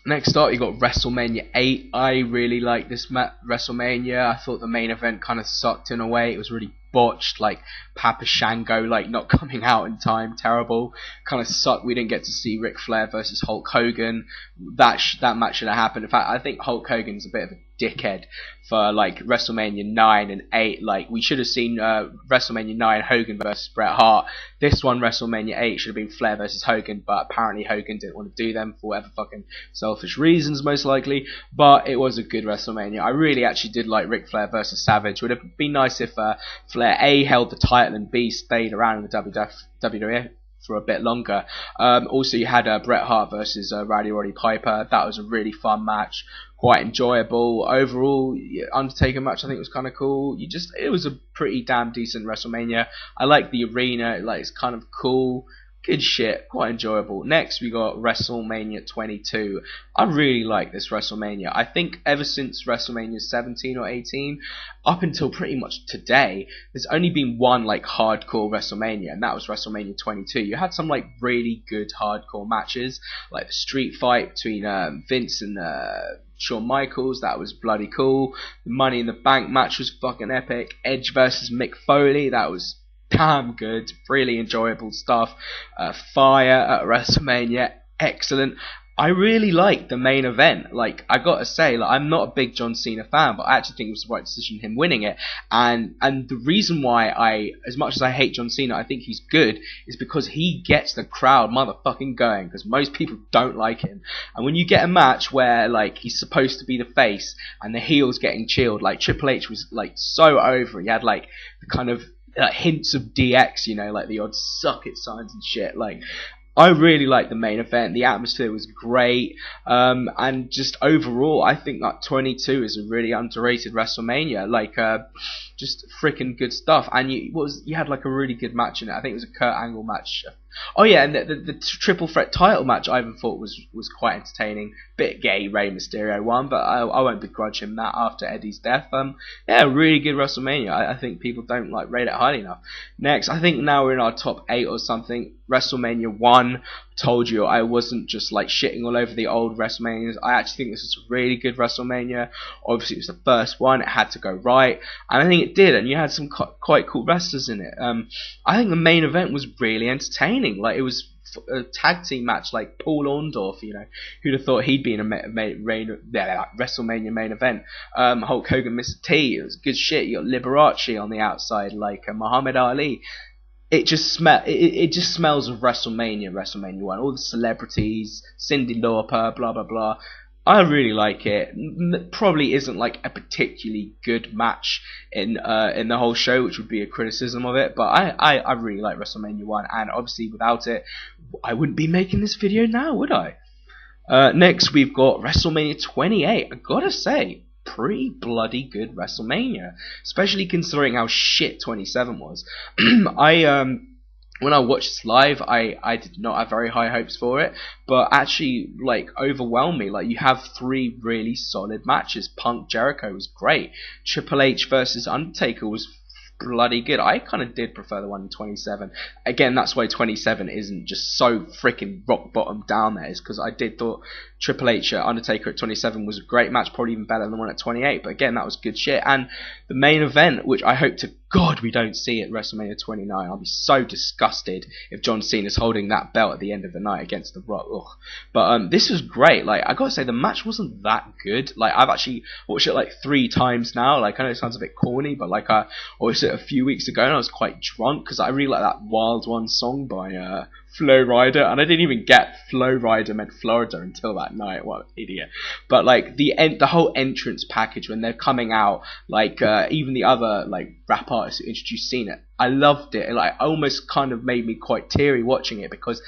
Next up, you got WrestleMania 8. I really like this WrestleMania. I thought the main event kind of sucked in a way. It was really botched, like Papa Shango like not coming out in time, terrible. Kind of sucked. We didn't get to see Ric Flair versus Hulk Hogan. That match should have happened. In fact, I think Hulk Hogan's a bit of a dickhead for like WrestleMania 9 and 8. Like we should have seen WrestleMania 9 Hogan versus Bret Hart. This one, WrestleMania 8, should have been Flair versus Hogan, but apparently Hogan didn't want to do them for whatever fucking selfish reasons, most likely. But it was a good WrestleMania. I really actually did like Ric Flair versus Savage. Would have been nice if Flair A held the title and B stayed around in the WWE for a bit longer. Also, you had Bret Hart versus Roddy Piper. That was a really fun match, quite enjoyable. Overall, Undertaker match I think was kind of cool. It was a pretty damn decent WrestleMania. I like the arena, like it's kind of cool. Good shit, quite enjoyable. Next, we got WrestleMania 22. I really like this WrestleMania. I think ever since WrestleMania 17 or 18, up until pretty much today, there's only been one like hardcore WrestleMania, and that was WrestleMania 22. You had some like really good hardcore matches, like the street fight between Vince and Shawn Michaels. That was bloody cool. The Money in the Bank match was fucking epic. Edge versus Mick Foley. That was damn good, really enjoyable stuff. Fire at WrestleMania, excellent. I really liked the main event. Like I gotta say, like I'm not a big John Cena fan, but I actually think it was the right decision him winning it. And the reason why as much as I hate John Cena, I think he's good, is because he gets the crowd motherfucking going. Because most people don't like him. And when you get a match where like he's supposed to be the face and the heel's getting chilled, like Triple H was like so over. He had like the kind of hints of DX, you know, like the odd suck it signs and shit. Like I really liked the main event. The atmosphere was great, and just overall, I think that 22 is a really underrated WrestleMania. Like, just freaking good stuff. And you had like a really good match in it. I think it was a Kurt Angle match. Oh yeah, and the triple threat title match I even thought was quite entertaining. Bit gay, Rey Mysterio won, but I won't begrudge him that after Eddie's death. Yeah, really good WrestleMania. I think people don't like rate it highly enough. Next, I think now we're in our top 8 or something. WrestleMania 1. Told you I wasn't just like shitting all over the old WrestleManias. I actually think this is a really good WrestleMania. Obviously, it was the first one. It had to go right, and I think it did. And you had some quite cool wrestlers in it. I think the main event was really entertaining. Like it was a tag team match, like Paul Orndorff. You know, who'd have thought he'd be in a WrestleMania main event? Hulk Hogan, Mr. T. It was good shit. You got Liberace on the outside, like Muhammad Ali. It just smells of WrestleMania 1. All the celebrities, Cyndi Lauper, blah blah blah. I really like it. Probably isn't like a particularly good match in the whole show, which would be a criticism of it. But I really like WrestleMania 1, and obviously without it, I wouldn't be making this video now, would I? Next we've got WrestleMania 28. I gotta say, pretty bloody good WrestleMania, especially considering how shit 27 was. When I watched this live, I did not have very high hopes for it, but actually like overwhelmed me. Like you have 3 really solid matches. Punk Jericho was great. Triple H versus Undertaker was bloody good. I kind of did prefer the one in 27. Again, that's why 27 isn't just so freaking rock bottom down there, is because I did thought Triple H Undertaker at 27 was a great match, probably even better than the one at 28. But again, that was good shit. And the main event, which I hope to God we don't see at WrestleMania 29. I'll be so disgusted if John Cena's holding that belt at the end of the night against The Rock. Ugh. But this was great. Like I gotta say, the match wasn't that good. Like I've actually watched it like 3 times now. Like I know it sounds a bit corny, but like I watched it a few weeks ago and I was quite drunk because I really like that Wild One song by Flo Rida, and I didn't even get Flo Rida meant Florida until that night. What an idiot. But like the whole entrance package when they're coming out, like even the other like rap artists who introduced Cena, I loved it. It like almost kind of made me quite teary watching it, because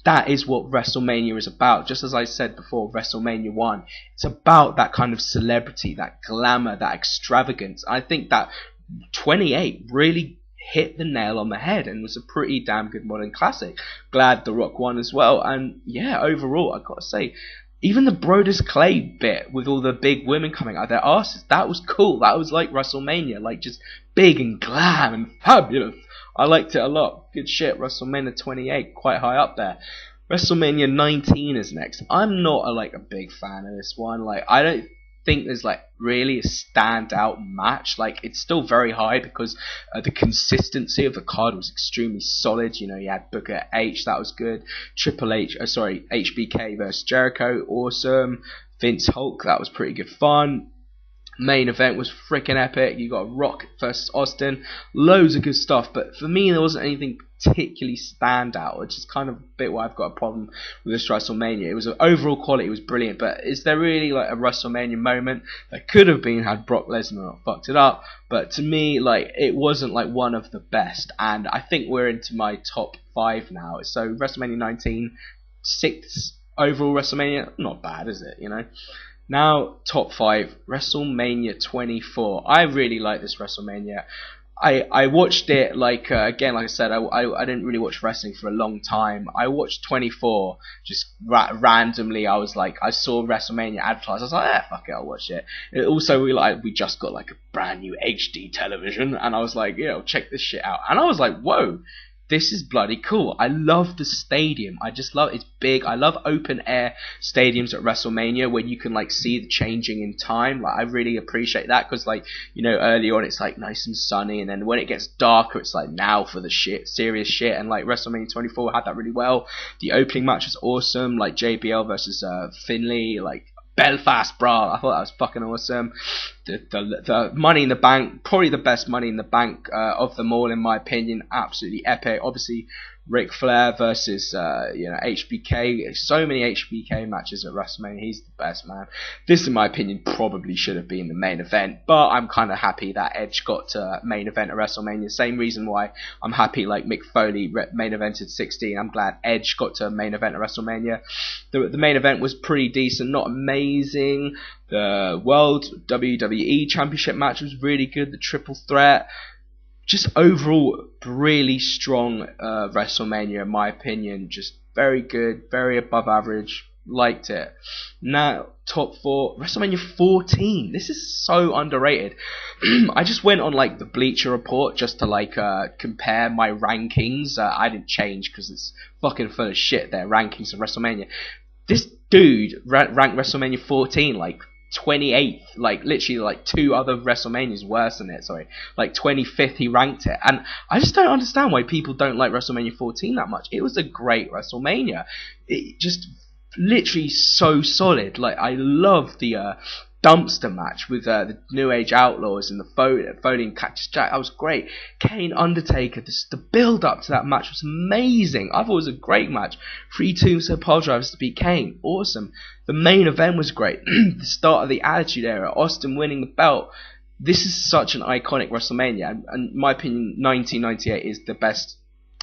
that is what WrestleMania is about. Just as I said before, WrestleMania 1, it's about that kind of celebrity, that glamour, that extravagance. I think that 28 really hit the nail on the head and was a pretty damn good modern classic. Glad The Rock won as well. And yeah, overall, I gotta say, even the Brodus Clay bit with all the big women coming out of their asses, that was cool. That was like WrestleMania, like just big and glam and fabulous. I liked it a lot. Good shit. WrestleMania 28, quite high up there. WrestleMania 19 is next. I'm not a big fan of this one. Like, I don't think there's like really a standout match. Like, it's still very high because the consistency of the card was extremely solid. You know, you had Booker H, that was good. HBK versus Jericho, awesome. Vince Hulk, that was pretty good fun. Main event was freaking epic. You got Rock versus Austin, loads of good stuff. But for me, there wasn't anything particularly standout, which is kind of a bit why I've got a problem with this WrestleMania. It was overall quality was brilliant, but is there really like a WrestleMania moment that could have been had Brock Lesnar not fucked it up? But to me, like, it wasn't like one of the best, and I think we're into my top 5 now. So WrestleMania 19, 6th overall WrestleMania, not bad, is it? You know. Now, top 5, WrestleMania 24. I really like this WrestleMania. I watched it, again, like I said, I didn't really watch wrestling for a long time. I watched 24 just randomly. I was like, I saw WrestleMania advertised. I was like, fuck it, I'll watch it. And also, we just got like a brand new HD television, and I was like, check this shit out. And I was like, whoa. This is bloody cool. I love the stadium. I just love it's big. I love open air stadiums at WrestleMania where you can like see the changing in time. Like, I really appreciate that because early on it's like nice and sunny, and then when it gets darker it's like now for the serious shit. And like WrestleMania 24 had that really well. The opening match was awesome. Like JBL versus Finlay. Like Belfast Brawl. I thought that was fucking awesome. The Money in the Bank, probably the best Money in the Bank of them all, in my opinion. Absolutely epic. Obviously, Ric Flair versus HBK. So many HBK matches at WrestleMania. He's the best, man. This, in my opinion, probably should have been the main event, but I'm kind of happy that Edge got to main event at WrestleMania. Same reason why I'm happy like Mick Foley main evented 16. I'm glad Edge got to main event at WrestleMania. The main event was pretty decent, not amazing. The World WWE Championship match was really good. The triple threat. Just overall, really strong WrestleMania, in my opinion. Just very good, very above average. Liked it. Now, top 4, WrestleMania 14. This is so underrated. I just went on like the Bleacher Report just to compare my rankings. I didn't change because it's fucking full of shit, their rankings of WrestleMania. This dude ranked WrestleMania 14 like 28th, like literally like 2 other WrestleManias worse than it, like 25th he ranked it, and I just don't understand why people don't like WrestleMania 14 that much. It was a great WrestleMania. It just literally so solid. Like, I love the dumpster match with the New Age Outlaws and the Foley and Cactus Jack. That was great. Kane, Undertaker, the build up to that match was amazing. I thought it was a great match. 3 Tombstone Pile Drivers to beat Kane, awesome. The main event was great. The start of the Attitude Era, Austin winning the belt. This is such an iconic WrestleMania, and in my opinion 1998 is the best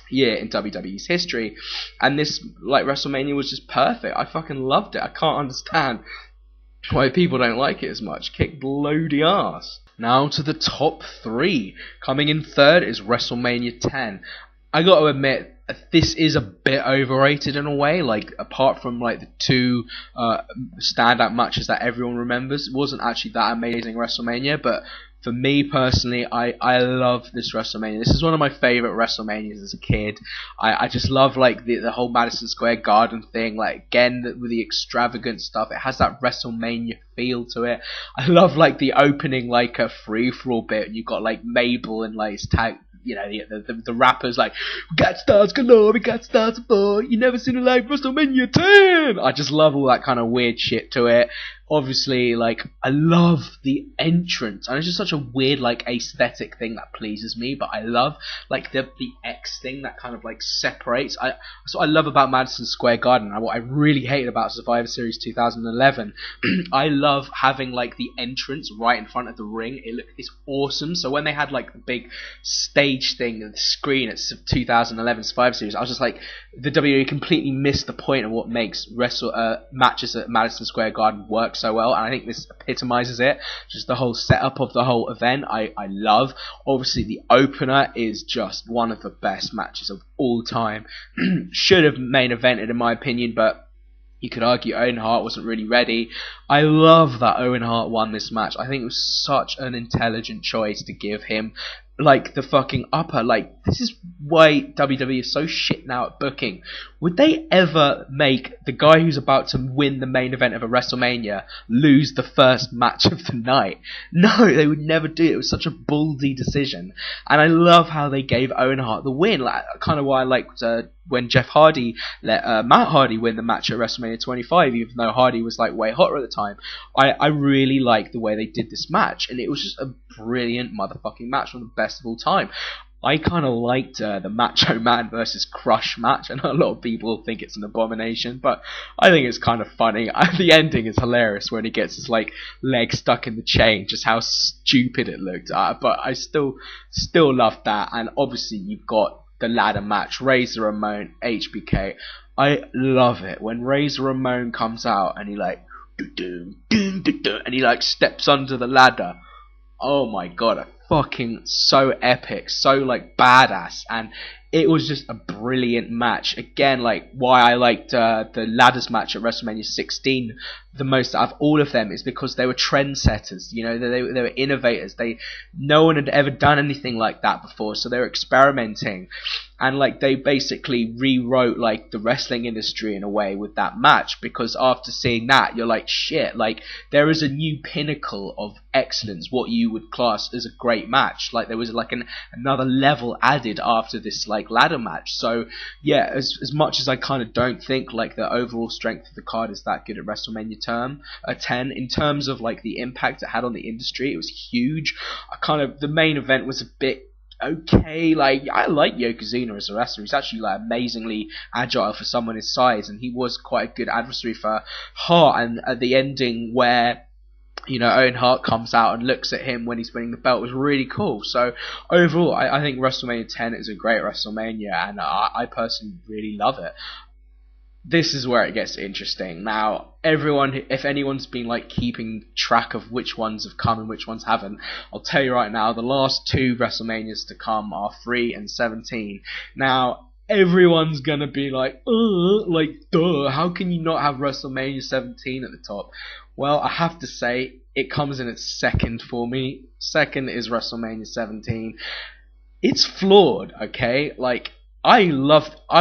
year in WWE's history, and this WrestleMania was just perfect. I fucking loved it. I can't understand why people don't like it as much. Kick bloody ass. Now to the top 3. Coming in 3rd is WrestleMania 10. I got to admit, this is a bit overrated in a way. Like, apart from like the 2 standout matches that everyone remembers, it wasn't actually that amazing WrestleMania. But for me personally, I love this WrestleMania. This is one of my favourite WrestleManias as a kid. I just love like the whole Madison Square Garden thing. Like, again, with the extravagant stuff, it has that WrestleMania feel to it. I love like the opening, like a free-for-all bit. You got like Mabel and like tag. The rappers like, we got stars galore, we got stars galore, you never seen it like WrestleMania 10. I just love all that kind of weird shit to it. Obviously, like, I love the entrance, and it's just such a weird, like, aesthetic thing that pleases me, but I love, like, the X thing that kind of, like, separates. That's what I love about Madison Square Garden, and what I really hated about Survivor Series 2011. I love having, like, the entrance right in front of the ring. It's awesome. So when they had, like, the big stage thing, the screen at 2011 Survivor Series, I was just like, the WWE completely missed the point of what makes matches at Madison Square Garden work so well, and I think this epitomizes it. Just the whole setup of the whole event I love. Obviously the opener is just one of the best matches of all time. Should have main evented in my opinion, but you could argue Owen Hart wasn't really ready. I love that Owen Hart won this match. I think it was such an intelligent choice to give him like the fucking upper. Like, this is why WWE is so shit now at booking. Would they ever make the guy who's about to win the main event of a WrestleMania lose the first match of the night? No, they would never do it. It was such a ballsy decision, and I love how they gave Owen Hart the win. Like, kind of why I liked when Jeff Hardy let Matt Hardy win the match at WrestleMania 25, even though Hardy was like way hotter at the time. I really liked the way they did this match, and it was just a brilliant motherfucking match, one of the best of all time. I kind of liked the Macho Man versus Crush match. I know a lot of people think it's an abomination, but I think it's kind of funny. The ending is hilarious when he gets his like leg stuck in the chain, just how stupid it looked. But I still love that. And obviously you've got the ladder match, Razor Ramon, HBK. I love it when Razor Ramon comes out and he like and he like steps under the ladder. Oh my god, fucking so epic, so like badass, and it was just a brilliant match. Again, like why I liked the ladders match at WrestleMania 16 the most out of all of them is because they were trendsetters. You know, they were innovators. No one had ever done anything like that before, so they were experimenting, and like they basically rewrote like the wrestling industry in a way with that match. Because after seeing that, you're like, shit, like there is a new pinnacle of excellence, what you would class as a great match. Like there was like another level added after this like ladder match. So yeah, as much as I kind of don't think like the overall strength of the card is that good at WrestleMania 10, in terms of like the impact it had on the industry, it was huge. The main event was a bit okay. Like, I like Yokozuna as a wrestler. He's actually like amazingly agile for someone his size, and he was quite a good adversary for Hart. And at the ending where, you know, Owen Hart comes out and looks at him when he's winning the belt was really cool. So overall, I think WrestleMania 10 is a great WrestleMania, and I personally really love it. This is where it gets interesting. Now, if anyone's been like keeping track of which ones have come and which ones haven't, I'll tell you right now, the last two WrestleManias to come are 3 and 17. Now, everyone's gonna be like, duh, how can you not have WrestleMania 17 at the top? Well, I have to say, it comes in at second for me. Second is WrestleMania 17. It's flawed, okay? Like, I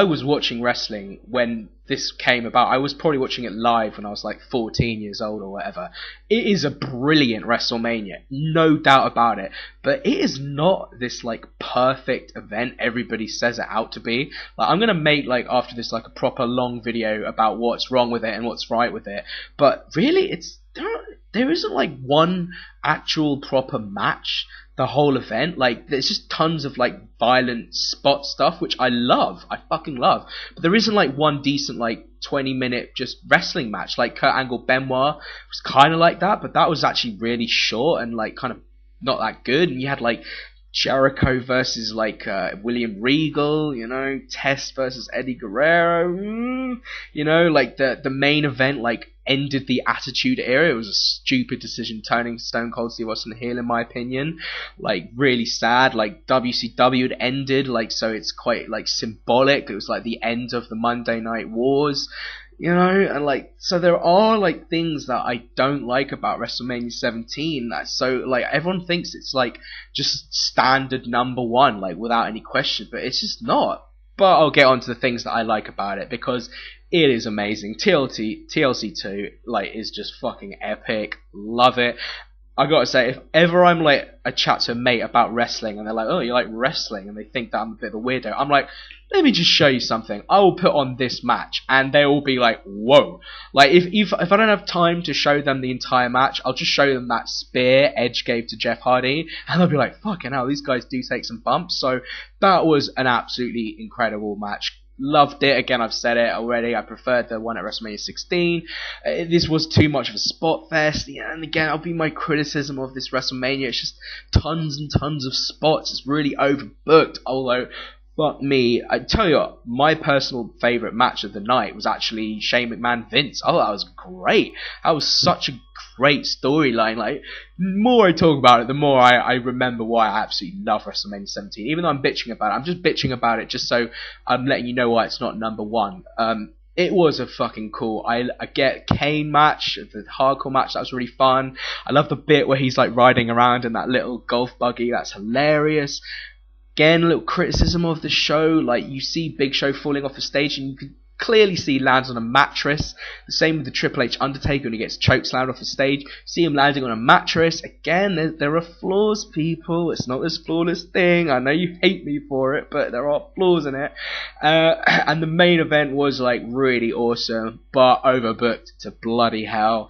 was watching wrestling when this came about. I was probably watching it live when I was like 14 years old or whatever. It is a brilliant WrestleMania, no doubt about it. But it is not this like perfect event everybody says it out to be. Like, I'm gonna make like after this like a proper long video about what's wrong with it and what's right with it. But really, there isn't like one actual proper match the whole event. Like, there's just tons of like violent spot stuff, which I fucking love, but there isn't like one decent like 20-minute just wrestling match. Like Kurt Angle Benoit was kind of like that, but that was actually really short and like kind of not that good. And you had like Jericho versus like William Regal, you know, Test versus Eddie Guerrero, you know, like the main event like ended the Attitude Era. It was a stupid decision turning Stone Cold Steve Austin heel, in my opinion. Like, really sad. Like, WCW had ended, like, so it's quite like symbolic. It was like the end of the Monday Night Wars, you know, and like, so there are like things that I don't like about WrestleMania 17. So like, everyone thinks it's like just standard number one, like without any question, but it's just not. But I'll get on to the things that I like about it, because it is amazing. TLC 2 like is just fucking epic. Love it. I gotta say, if ever I'm like a chat to a mate about wrestling and they're like, oh, you like wrestling, and they think that I'm a bit of a weirdo, I'm like, let me just show you something. I will put on this match, and they will be like, whoa. Like, if I don't have time to show them the entire match, I'll just show them that spear Edge gave to Jeff Hardy, and they'll be like, fucking hell, these guys do take some bumps. So that was an absolutely incredible match. Loved it. Again, I've said it already. I preferred the one at WrestleMania 16. This was too much of a spot fest. Yeah, and again, I'll be my criticism of this WrestleMania. It's just tons and tons of spots. It's really overbooked. Although, fuck me, I tell you what, my personal favourite match of the night was actually Shane McMahon Vince. Oh, that was great. That was such a great storyline. Like, the more I talk about it, the more I remember why I absolutely love WrestleMania 17. Even though I'm bitching about it, I'm just bitching about it just so I'm letting you know why it's not number one. It was a fucking cool. I get Kane match, the hardcore match. That was really fun. I love the bit where he's like riding around in that little golf buggy. That's hilarious. Again, a little criticism of the show. Like, you see Big Show falling off the stage, and you can clearly see he lands on a mattress. The same with the Triple H Undertaker when he gets chokeslammed off the stage. See him landing on a mattress. Again, there are flaws, people. It's not this flawless thing. I know you hate me for it, but there are flaws in it. And the main event was like really awesome, but overbooked to bloody hell.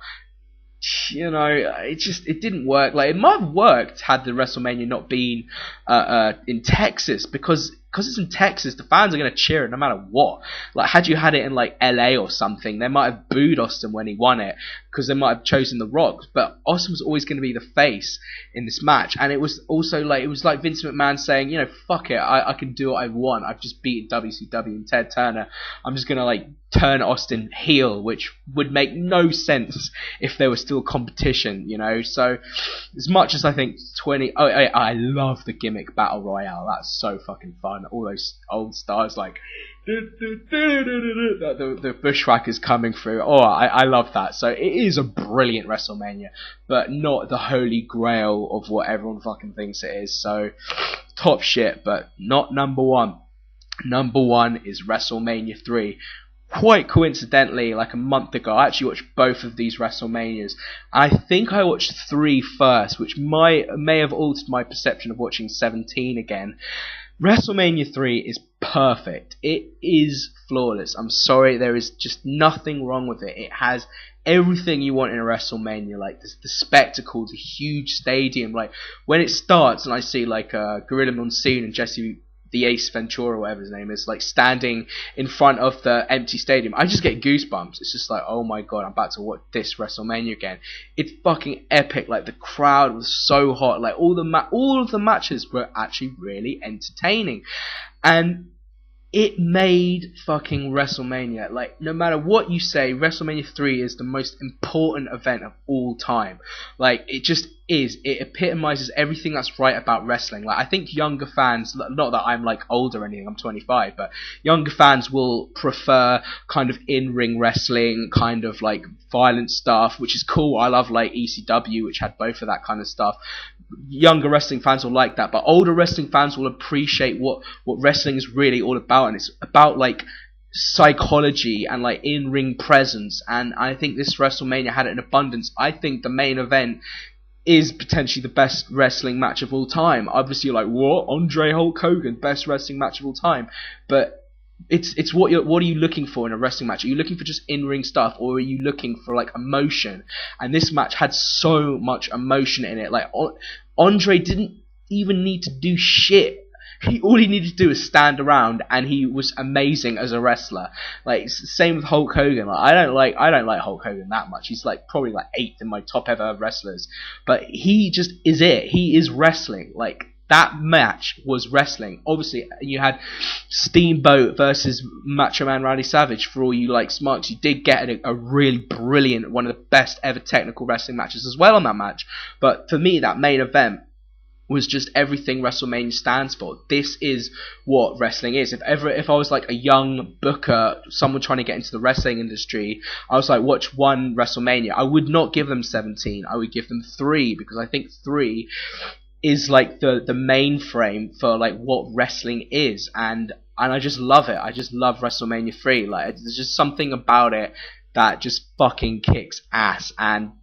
You know, it didn't work. Like, it might have worked had the WrestleMania not been in Texas, because it's in Texas, the fans are going to cheer it no matter what. Like, had you had it in like LA or something, they might have booed Austin when he won it, because they might have chosen The Rock. But Austin was always going to be the face in this match, and it was also like, it was like Vince McMahon saying, you know, fuck it, I can do what I want. I've just beaten WCW and Ted Turner. I'm just going to like turn Austin heel, which would make no sense if there was still competition, you know. So as much as I think I love the gimmick battle royale. That's so fucking fun. All those old stars like the bushwhackers coming through. Oh, I love that. So it is a brilliant WrestleMania, but not the holy grail of what everyone fucking thinks it is. So top shit, but not number one. Number one is WrestleMania 3. Quite coincidentally, like a month ago, I actually watched both of these WrestleManias. I think I watched 3 first, which may have altered my perception of watching 17 again. WrestleMania 3 is perfect. It is flawless. I'm sorry, there is just nothing wrong with it. It has everything you want in a WrestleMania, like the spectacle, the huge stadium. Like, when it starts and I see like Gorilla Monsoon and Jesse the Ace Ventura, whatever his name is, like standing in front of the empty stadium, I just get goosebumps. It's just like, oh my god, I'm about to watch this WrestleMania again. It's fucking epic. Like, the crowd was so hot. Like, all of the matches were actually really entertaining, and it made fucking WrestleMania. Like, no matter what you say, WrestleMania 3 is the most important event of all time. Like, it just is. It epitomizes everything that's right about wrestling. Like, I think younger fans, not that I'm like old or anything, I'm 25, but younger fans will prefer kind of in-ring wrestling, kind of like violent stuff, which is cool. I love like ECW, which had both of that kind of stuff. Younger wrestling fans will like that, but older wrestling fans will appreciate what wrestling is really all about, and it's about like psychology and like in-ring presence. And I think this WrestleMania had it in abundance. I think the main event is potentially the best wrestling match of all time. Obviously, you're like, what? Andre Hulk Hogan, best wrestling match of all time. But it's what are you looking for in a wrestling match? Are you looking for just in-ring stuff, or are you looking for like emotion? And this match had so much emotion in it. Like, Andre didn't even need to do shit. All he needed to do was stand around, and he was amazing as a wrestler. Like, same with Hulk Hogan. Like, I don't like Hulk Hogan that much. He's like probably like 8th in my top ever wrestlers, but he just is it. He is wrestling. Like, that match was wrestling. Obviously, you had Steamboat versus Macho Man Randy Savage. For all you like smarks, you did get a really brilliant, one of the best ever technical wrestling matches as well on that match. But for me, that main event was just everything WrestleMania stands for. This is what wrestling is. If I was like a young booker, someone trying to get into the wrestling industry, I was like, watch one WrestleMania. I would not give them 17. I would give them 3, because I think 3 is like the mainframe for like what wrestling is, and I just love it. I just love WrestleMania 3. Like, there's just something about it that just fucking kicks ass, and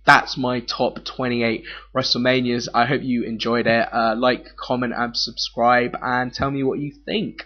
that's my top 28 WrestleManias. I hope you enjoyed it. Like, comment, and subscribe, and tell me what you think.